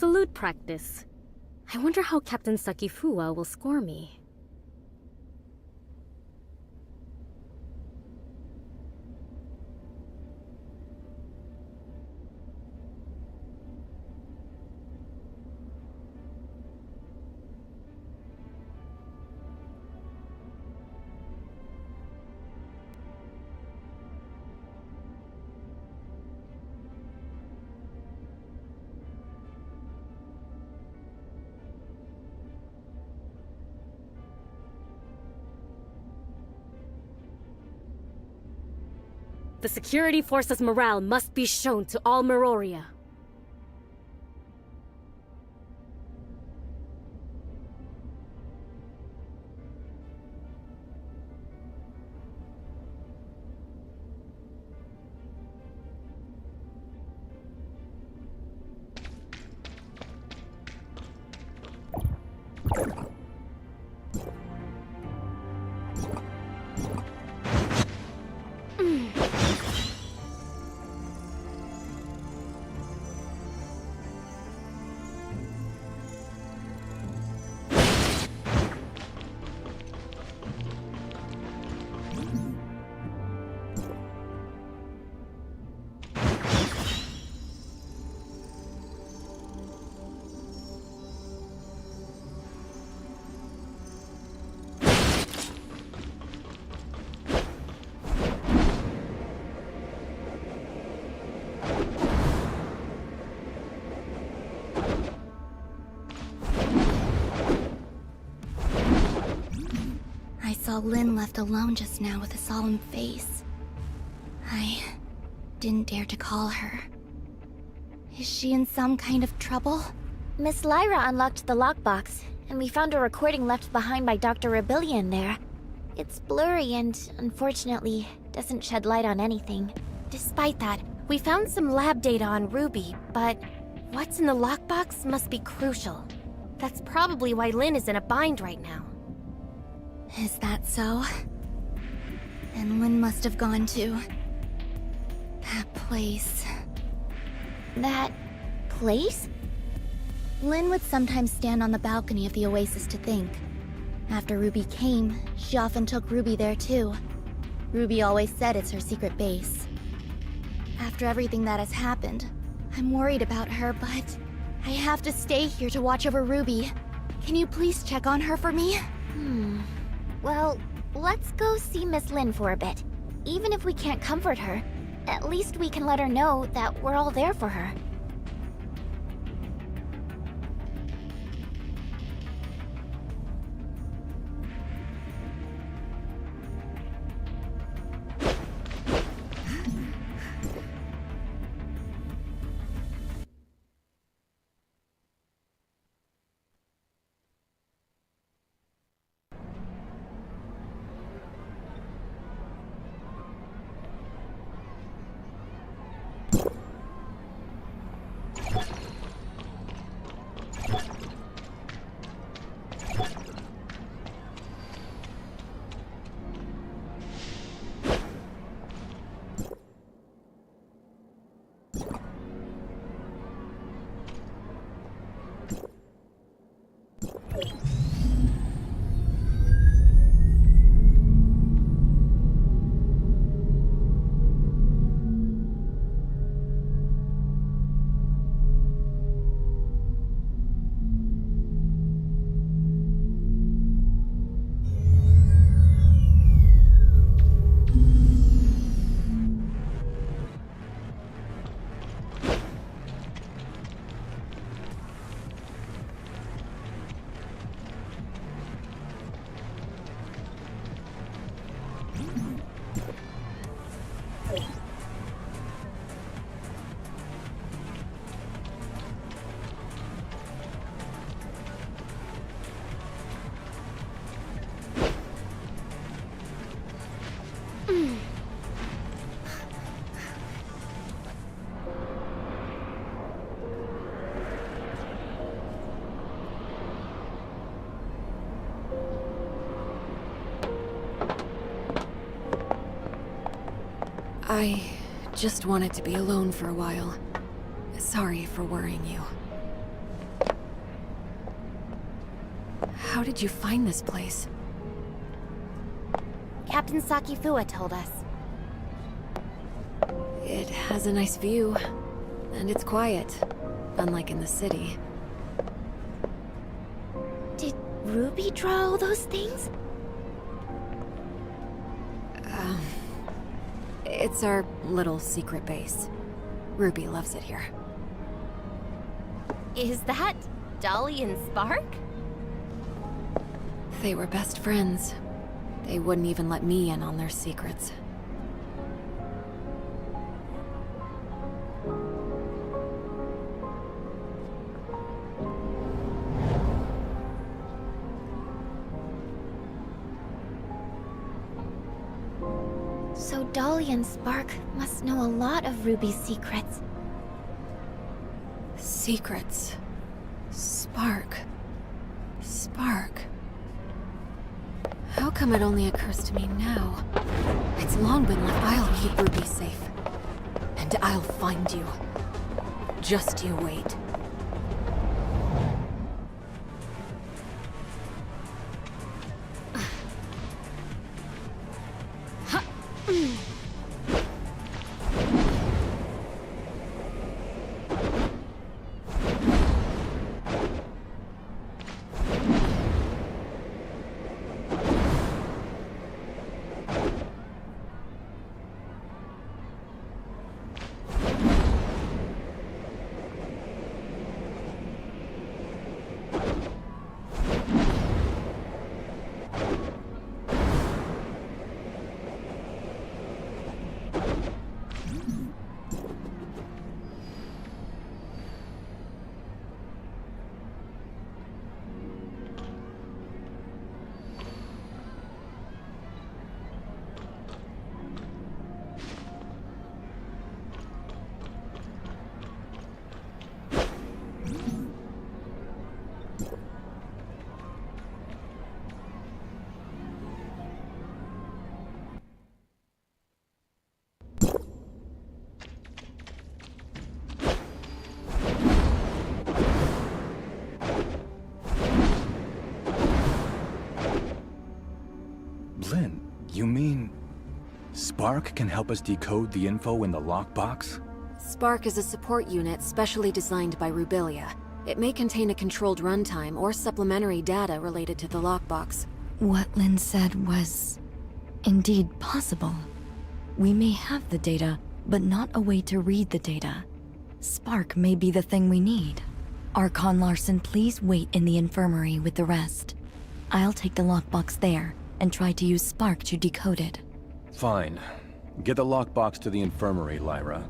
salute practice. I wonder how Captain Sakifua will score me. The security force's morale must be shown to all Meroria. I saw Lynn left alone just now with a solemn face. I didn't dare to call her. Is she in some kind of trouble? Miss Lyra unlocked the lockbox, and we found a recording left behind by Dr. Rebellion there. It's blurry and, unfortunately, doesn't shed light on anything. Despite that, we found some lab data on Ruby, but what's in the lockbox must be crucial. That's probably why Lynn is in a bind right now. Is that so? Then Lynn must have gone to that place. That place? Lynn would sometimes stand on the balcony of the Oasis to think. After Ruby came, she often took Ruby there too. Ruby always said it's her secret base. After everything that has happened, I'm worried about her, but I have to stay here to watch over Ruby. Can you please check on her for me? Well, let's go see Miss Lynn for a bit. Even if we can't comfort her, at least we can let her know that we're all there for her. I just wanted to be alone for a while. Sorry for worrying you. How did you find this place? Captain Sakifua told us. It has a nice view, and it's quiet, unlike in the city. Did Ruby draw all those things? It's our little secret base. Ruby loves it here. Is that Dolly and Spark? They were best friends. They wouldn't even let me in on their secrets. So Dolly and Spark must know a lot of Ruby's secrets. Secrets. Spark. How come it only occurs to me now? It's long been left. I'll keep Ruby safe. And I'll find you. Just you wait. Lynn, you mean Spark can help us decode the info in the lockbox? Spark is a support unit specially designed by Rubilia. It may contain a controlled runtime or supplementary data related to the lockbox. What Lynn said was indeed possible. We may have the data, but not a way to read the data. Spark may be the thing we need. Archon Larson, please wait in the infirmary with the rest. I'll take the lockbox there and try to use Spark to decode it. Fine. Get the lockbox to the infirmary, Lyra.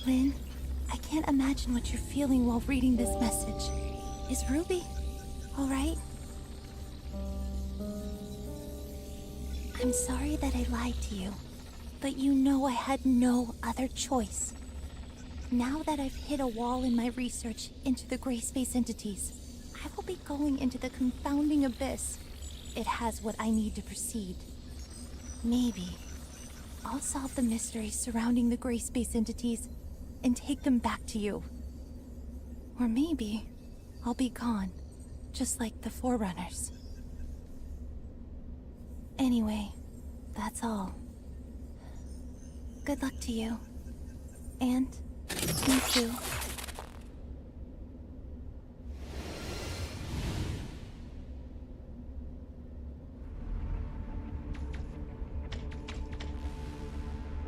Lynn, I can't imagine what you're feeling while reading this message. Is Ruby all right? I'm sorry that I lied to you, but you know I had no other choice. Now that I've hit a wall in my research into the gray space entities, I will be going into the confounding abyss. It has what I need to proceed. Maybe I'll solve the mysteries surrounding the gray space entities and take them back to you. Or maybe I'll be gone, just like the Forerunners. Anyway, that's all. Good luck to you. And me too.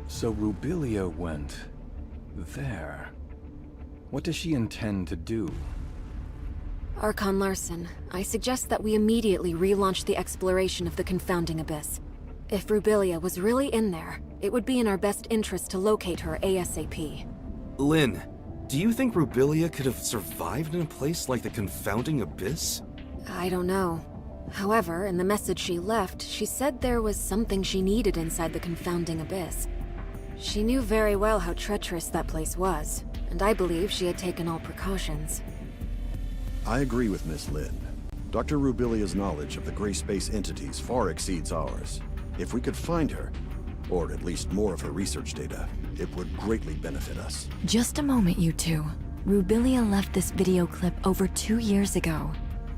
So Rubilia went there. What does she intend to do? Archon Larson, I suggest that we immediately relaunch the exploration of the confounding abyss. If Rubilia was really in there, it would be in our best interest to locate her ASAP. Lynn, do you think Rubilia could have survived in a place like the Confounding Abyss? I don't know. However, in the message she left, she said there was something she needed inside the Confounding Abyss. She knew very well how treacherous that place was, and I believe she had taken all precautions. I agree with Miss Lynn. Dr. Rubilia's knowledge of the gray space entities far exceeds ours. If we could find her, or at least more of her research data, it would greatly benefit us. Just a moment, you two. Rubilia left this video clip over 2 years ago.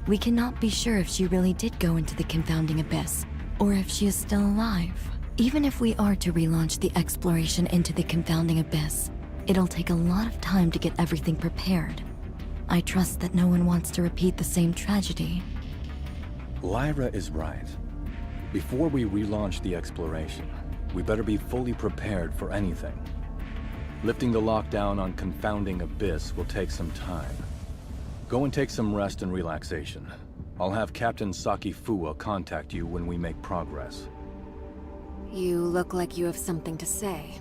We cannot be sure if she really did go into the Confounding Abyss, or if she is still alive. Even if we are to relaunch the exploration into the Confounding Abyss, it'll take a lot of time to get everything prepared. I trust that no one wants to repeat the same tragedy. Lyra is right. Before we relaunch the exploration, we better be fully prepared for anything. Lifting the lockdown on Confounding Abyss will take some time. Go and take some rest and relaxation. I'll have Captain Saki Fuwa contact you when we make progress. You look like you have something to say.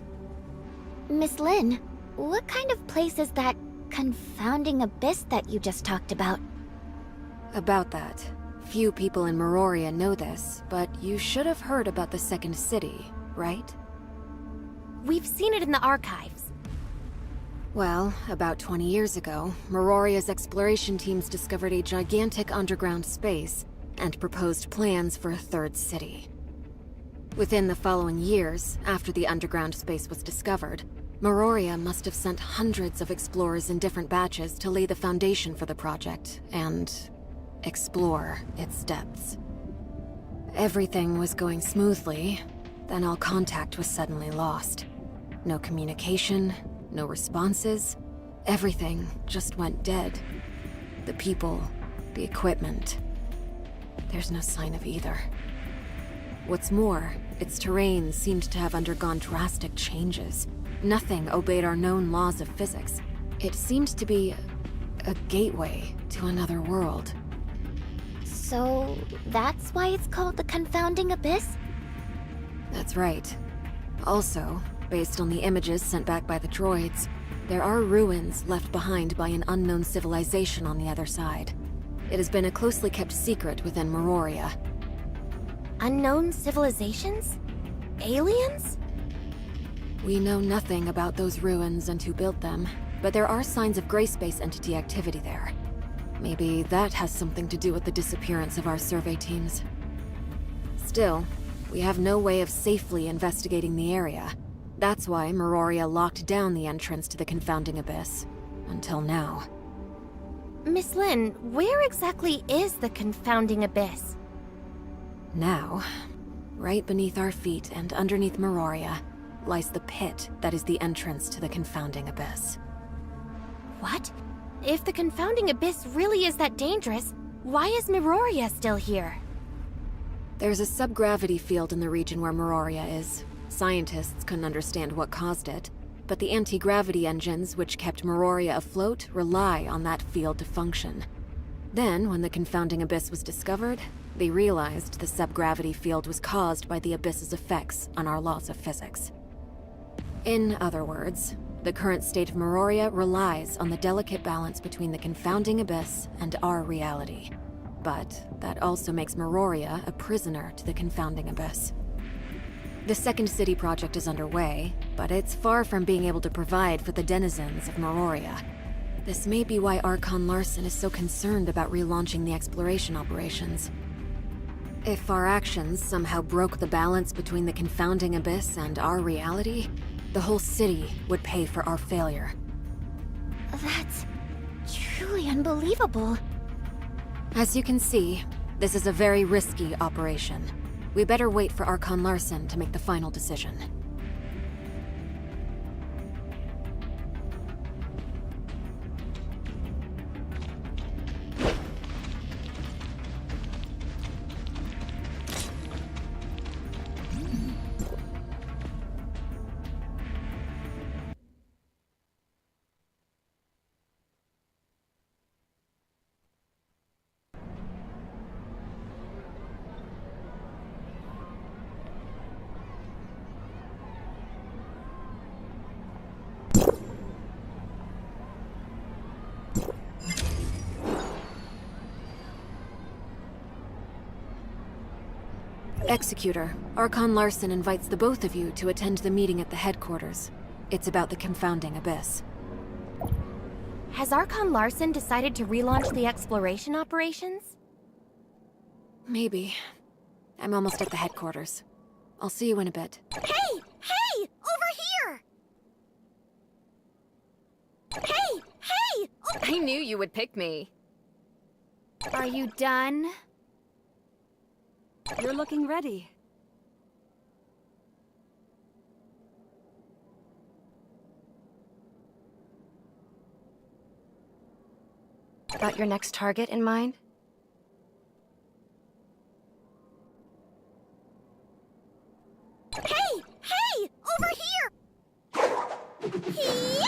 Miss Lynn, what kind of place is that confounding abyss that you just talked about? About that, few people in Meroria know this, but you should have heard about the Second City, right? We've seen it in the archives. Well, about 20 years ago, Meroria's exploration teams discovered a gigantic underground space and proposed plans for a third city. Within the following years, after the underground space was discovered, Meroria must have sent hundreds of explorers in different batches to lay the foundation for the project and explore its depths. Everything was going smoothly, then all contact was suddenly lost. No communication, no responses. Everything just went dead. The people, the equipment. There's no sign of either. What's more, its terrain seemed to have undergone drastic changes. Nothing obeyed our known laws of physics. It seemed to be a gateway to another world. So, that's why it's called the Confounding Abyss? That's right. Also, based on the images sent back by the droids, there are ruins left behind by an unknown civilization on the other side. It has been a closely kept secret within Meroria. Unknown civilizations? Aliens? We know nothing about those ruins and who built them, but there are signs of gray space entity activity there. Maybe that has something to do with the disappearance of our survey teams. Still, we have no way of safely investigating the area. That's why Meroria locked down the entrance to the Confounding Abyss. Until now. Miss Lynn, where exactly is the Confounding Abyss? Now, right beneath our feet and underneath Meroria, lies the pit that is the entrance to the Confounding Abyss. What? If the Confounding Abyss really is that dangerous, why is Meroria still here? There's a subgravity field in the region where Meroria is. Scientists couldn't understand what caused it, but the anti-gravity engines which kept Meroria afloat rely on that field to function. Then, when the Confounding Abyss was discovered, they realized the subgravity field was caused by the Abyss's effects on our laws of physics. In other words, the current state of Meroria relies on the delicate balance between the Confounding Abyss and our reality. But that also makes Meroria a prisoner to the Confounding Abyss. The Second City project is underway, but it's far from being able to provide for the denizens of Meroria. This may be why Archon Larson is so concerned about relaunching the exploration operations. If our actions somehow broke the balance between the Confounding Abyss and our reality, the whole city would pay for our failure. That's truly unbelievable. As you can see, this is a very risky operation. We better wait for Archon Larson to make the final decision. Executor, Archon Larson invites the both of you to attend the meeting at the headquarters. It's about the confounding abyss. Has Archon Larson decided to relaunch the exploration operations? Maybe. I'm almost at the headquarters. I'll see you in a bit. Hey! Hey! Over here! Hey! Hey! I knew you would pick me. Are you done? You're looking ready. Got your next target in mind? Hey! Hey! Over here! Yeah!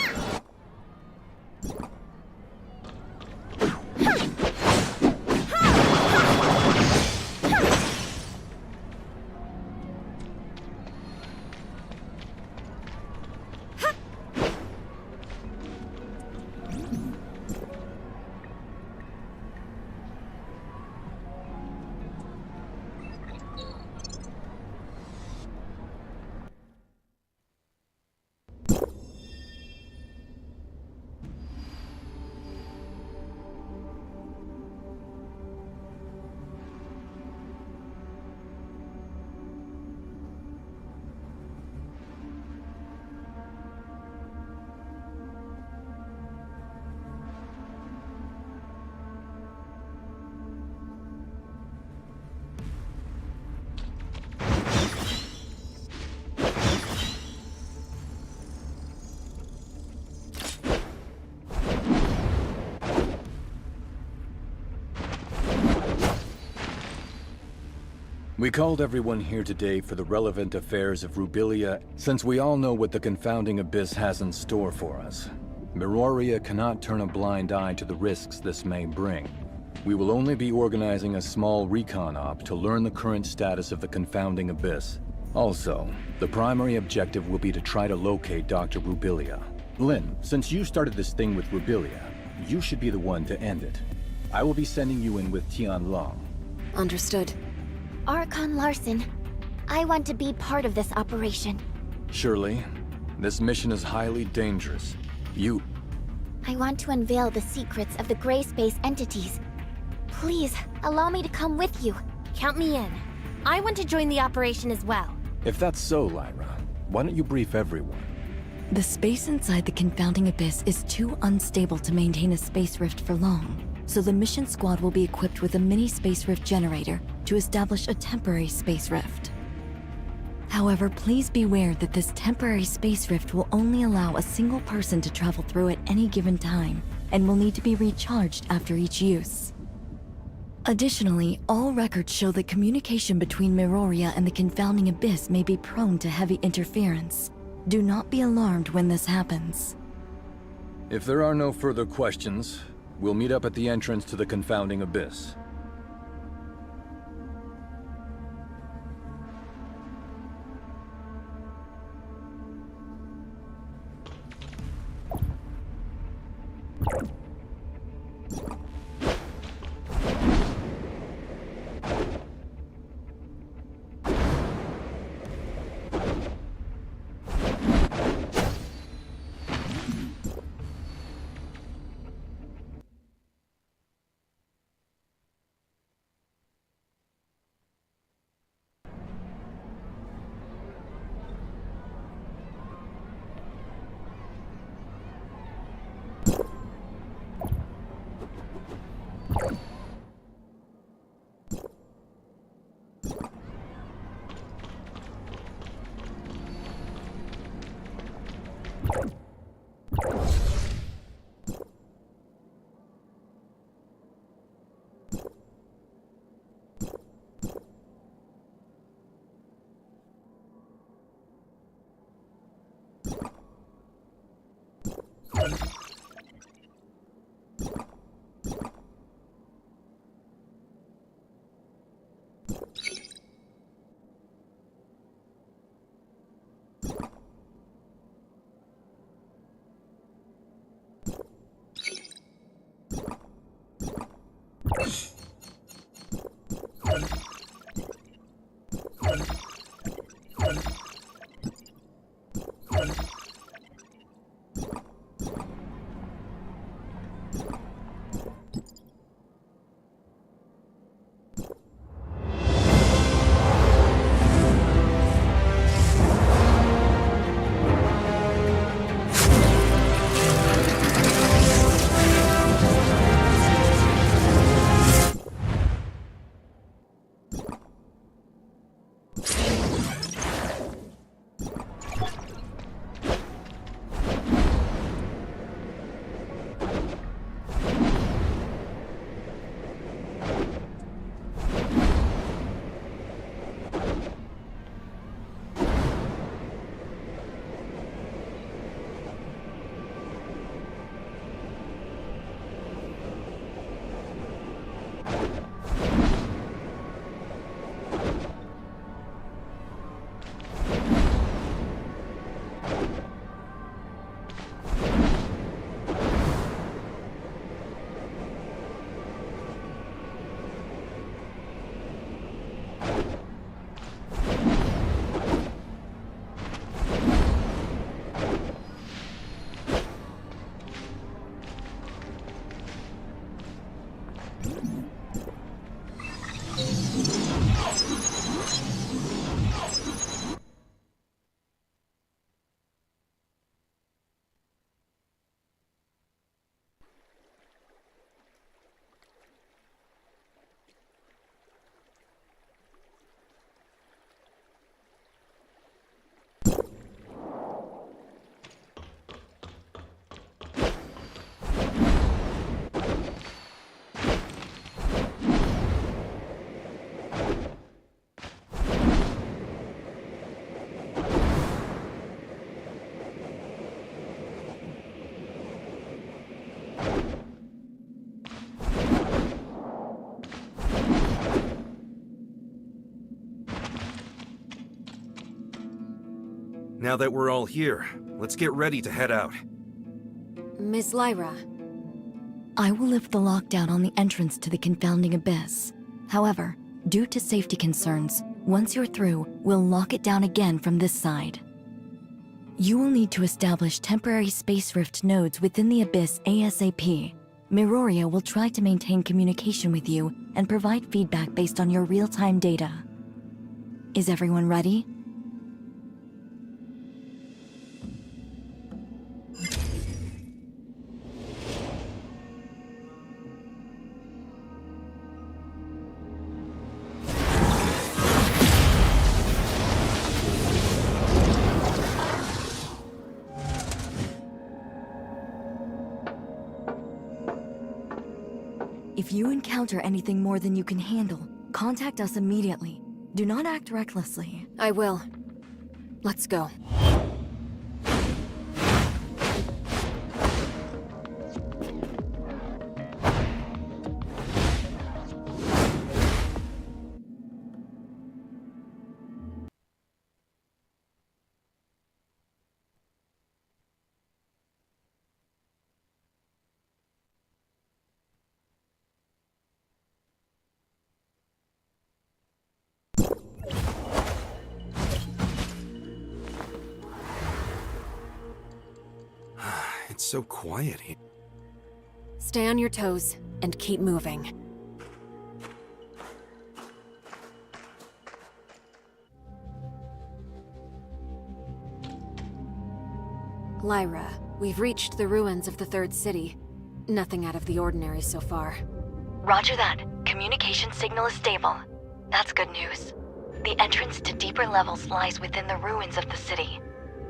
We called everyone here today for the relevant affairs of Rubilia, since we all know what the confounding abyss has in store for us. Miraria cannot turn a blind eye to the risks this may bring. We will only be organizing a small recon op to learn the current status of the confounding abyss. Also, the primary objective will be to try to locate Dr. Rubilia. Lin, since you started this thing with Rubilia, you should be the one to end it. I will be sending you in with Tian Long. Understood. Archon Larson, I want to be part of this operation. Shirley, this mission is highly dangerous. I want to unveil the secrets of the gray space entities. Please, allow me to come with you. Count me in. I want to join the operation as well. If that's so, Lyra, why don't you brief everyone? The space inside the confounding abyss is too unstable to maintain a space rift for long, so the mission squad will be equipped with a mini space rift generator to establish a temporary space rift. However, please beware that this temporary space rift will only allow a single person to travel through at any given time, and will need to be recharged after each use. Additionally, all records show that communication between Miraria and the confounding abyss may be prone to heavy interference. Do not be alarmed when this happens. If there are no further questions, we'll meet up at the entrance to the confounding abyss. Now that we're all here, let's get ready to head out. Miss Lyra, I will lift the lockdown on the entrance to the confounding abyss. However, due to safety concerns, once you're through, we'll lock it down again from this side. You will need to establish temporary space rift nodes within the abyss ASAP. Miroria will try to maintain communication with you and provide feedback based on your real-time data. Is everyone ready? If you encounter anything more than you can handle, contact us immediately. Do not act recklessly. I will. Let's go. It's so quiet here. Stay on your toes and keep moving. Lyra, we've reached the ruins of the Third City. Nothing out of the ordinary so far. Roger that. Communication signal is stable. That's good news. The entrance to deeper levels lies within the ruins of the city.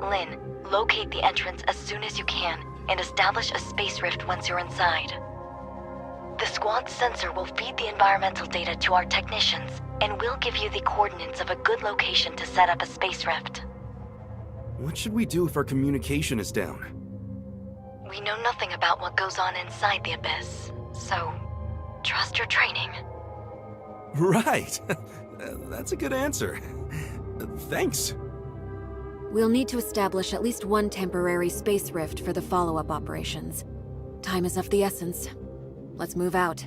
Lynn, locate the entrance as soon as you can and establish a space rift once you're inside. The squad's sensor will feed the environmental data to our technicians, and we'll give you the coordinates of a good location to set up a space rift. What should we do if our communication is down? We know nothing about what goes on inside the abyss, so trust your training. Right! That's a good answer. Thanks. We'll need to establish at least one temporary space rift for the follow-up operations. Time is of the essence. Let's move out.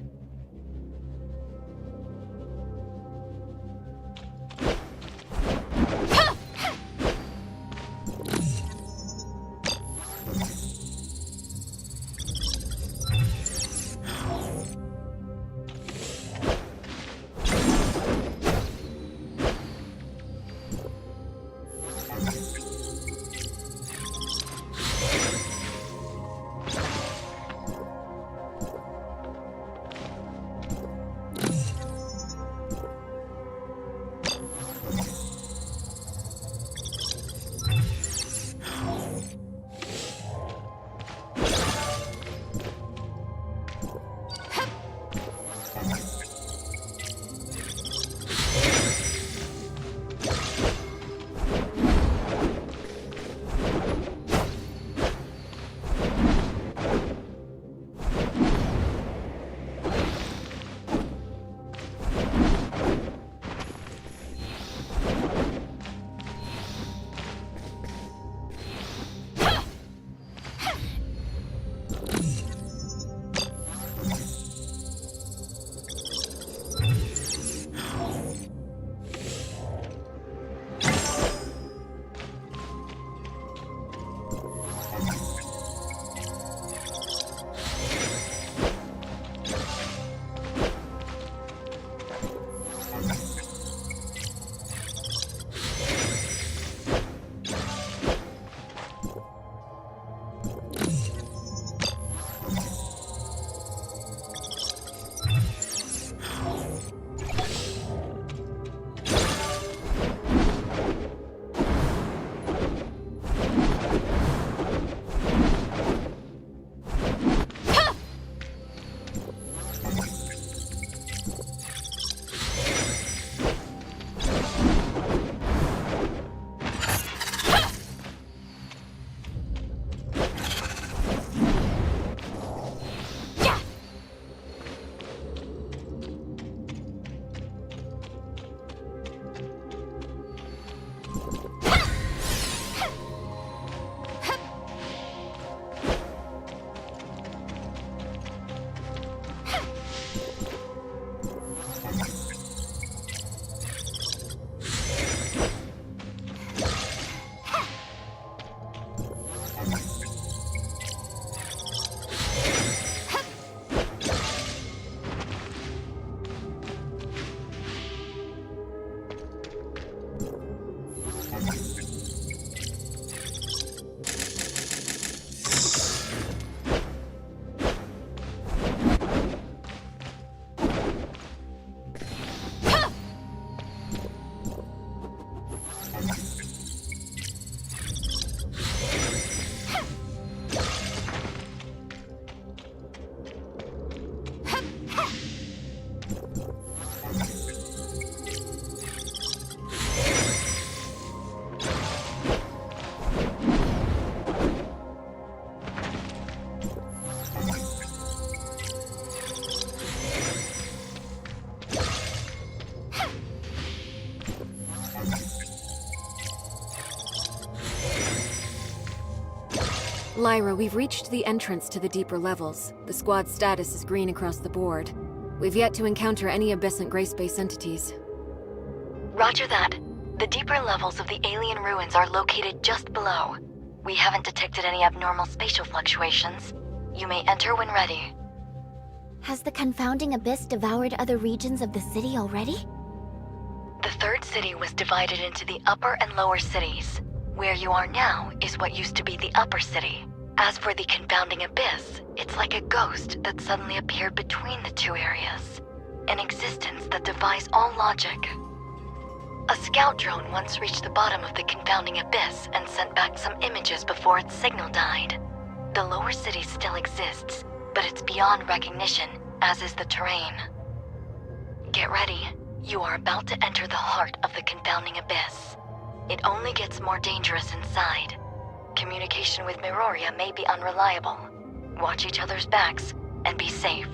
Lyra, we've reached the entrance to the deeper levels. The squad's status is green across the board. We've yet to encounter any abyssant gray space entities. Roger that. The deeper levels of the alien ruins are located just below. We haven't detected any abnormal spatial fluctuations. You may enter when ready. Has the confounding abyss devoured other regions of the city already? The third city was divided into the upper and lower cities. Where you are now is what used to be the upper city. As for the confounding abyss, it's like a ghost that suddenly appeared between the two areas. An existence that defies all logic. A scout drone once reached the bottom of the confounding abyss and sent back some images before its signal died. The lower city still exists, but it's beyond recognition, as is the terrain. Get ready. You are about to enter the heart of the confounding abyss. It only gets more dangerous inside. Communication with Miroria may be unreliable. Watch each other's backs and be safe.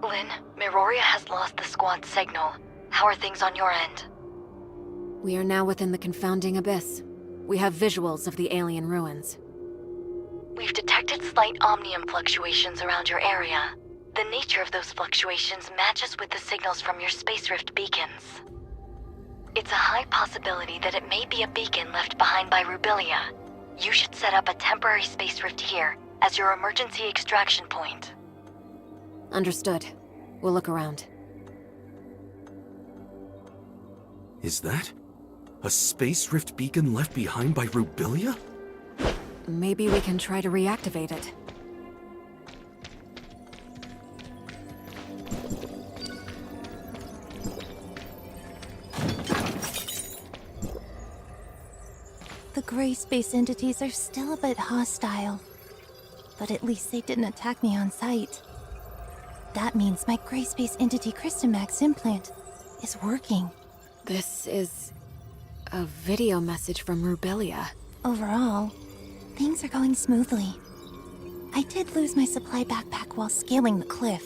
Lynn, Miroria has lost the squad's signal. How are things on your end? We are now within the confounding abyss. We have visuals of the alien ruins. We've detected slight omnium fluctuations around your area. The nature of those fluctuations matches with the signals from your space rift beacons. It's a high possibility that it may be a beacon left behind by Rubilia. You should set up a temporary space rift here as your emergency extraction point. Understood. We'll look around. Is that a space rift beacon left behind by Rubilia? Maybe we can try to reactivate it. The gray space entities are still a bit hostile. But at least they didn't attack me on sight. That means my gray space entity Christomax implant is working. This is a video message from Rubilia. Overall, things are going smoothly. I did lose my supply backpack while scaling the cliff.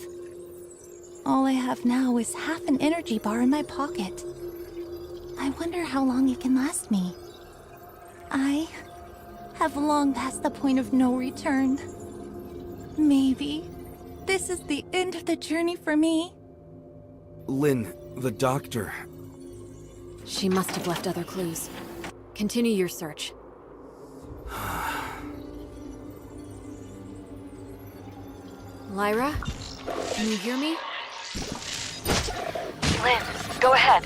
All I have now is half an energy bar in my pocket. I wonder how long it can last me. I have long passed the point of no return. Maybe this is the end of the journey for me. Lynn, the doctor. She must have left other clues. Continue your search. Lyra? Can you hear me? Lynn, go ahead.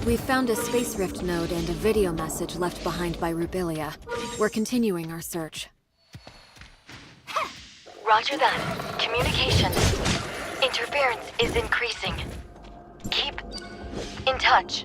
We found a space rift node and a video message left behind by Rubilia. We're continuing our search. Roger that. Communication. Interference is increasing. Keep in touch.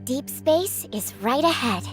Deep space is right ahead.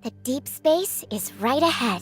The deep space is right ahead.